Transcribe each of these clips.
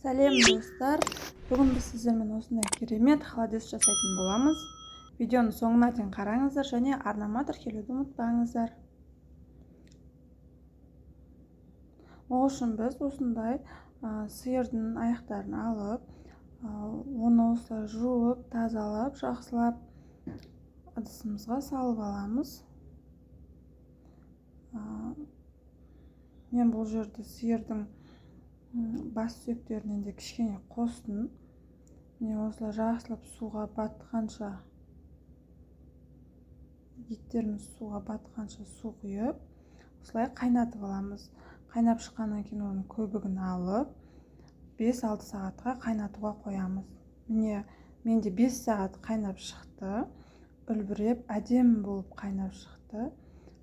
Сәлем достар, бүгін біз сіздермен осындай керемет холодец жасайтын боламыз. Видеоны соңына дейін қараңыздар және арнама тіркелуді ұмытпаңыздар. Ол үшін біз осындай сиырдың аяқтарын алып, оны осылай жуып, тазалап, жақсылап ыдысымызға салып аламыз. Мен бұл жерде сиырдың бас сүйектерінен де кішкене қостым. Міне осылай жақсылап суға батқанша, еттеріміз суға батқанша су құйып, осылай қайнатып аламыз. Қайнап шыққаннан кейін оның көбігін алып, 5-6 сағатқа қайнатуға қоямыз. Міне менде 5 сағат қайнап шықты. Үлбіреп, әдемі болып қайнап шықты.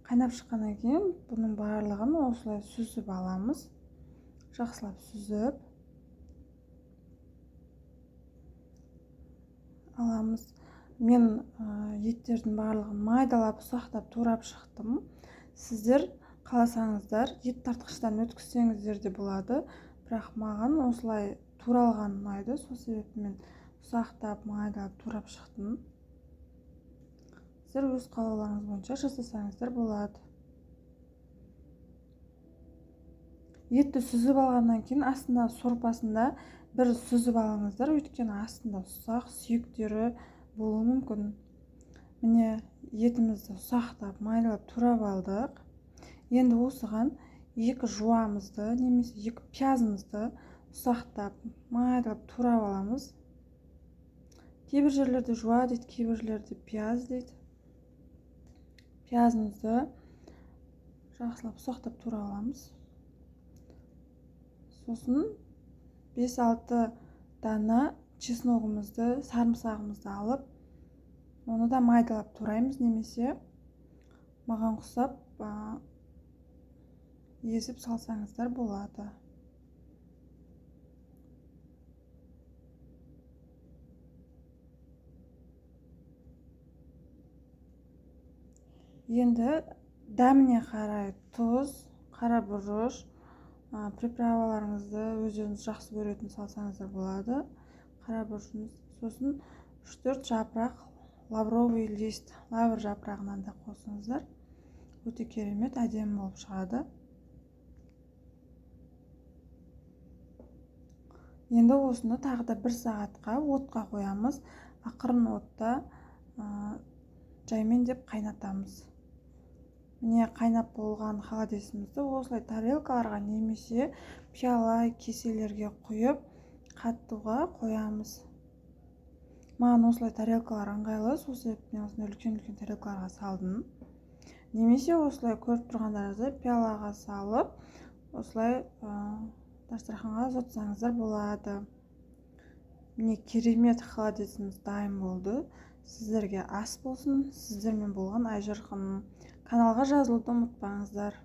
Қайнап шыққаннан кейін бұның барлығын осылай сүзіп аламыз. Жақсылап сүзіп аламыз. Мен еттердің барлығын майдалап, ұсақтап, турап шықтым. Сіздер қаласаңыздар, ет тартқыштан өткізсеңіздер де болады. Бірақ маған осылай туралған ұнайды. Сол себепті мен ұсақтап, майдалап, турап шықтым. Сіздер өз қалауларыңыз бойынша жасасаңыздар болады. Етті сүзіп алғаннан кейін астында сорпасында бір сүзіп алыңыздар, өйткені астында ұсақ сүйектері болуы мүмкін. Міне етімізді ұсақтап, майдалап турап алдық. Енді осыған 2 жуамызды немесе 2 пиязымызды ұсақтап, майдалап турап аламыз. Кейбір жерлерде жуа дейді, кейбір жерлерде пияз дейді. Пиязымызды жақсылап ұсақтап турап аламыз. Сосын 5-6 дана чесногымызды, сарымсағымызды алып, оны да майдалап тураймыз, немесе маған құсап езіп салсаңыздар болады. Енді дәміне қарай тұз, қара бұрыш, приправаларыңызды өздеріңіз жақсы көретін салсаңыздар болады. Қара бұрышымыз, сосын 3-4 жапырақ лавровый лист, лавр жапырағынан да қосыңыздар. Өте керемет, әдемі болып шығады. Енді осыны тағы да 1 сағатқа отқа қоямыз. Ақырын отта жаймен деп қайнатамыз. Міне қайнап болған холодесімізді осылай тарелкаларға немесе пиала, кеселерге құйып қаттыға қоямыз. Маған осылай тарелкалар ыңғайлы, сол себептен осындай үлкен-үлкен тарелкаларға салдым. Немесе осылай көріп тұрғандарыңыздай пиалаға салып, осылай дастарханға ұзатсаңыздар болады. Міне керемет холодесіміз дайын болды. Сіздерге ас болсын, сіздермен болған Айжарқын. Каналға жазылуды ұмытпаңыздар.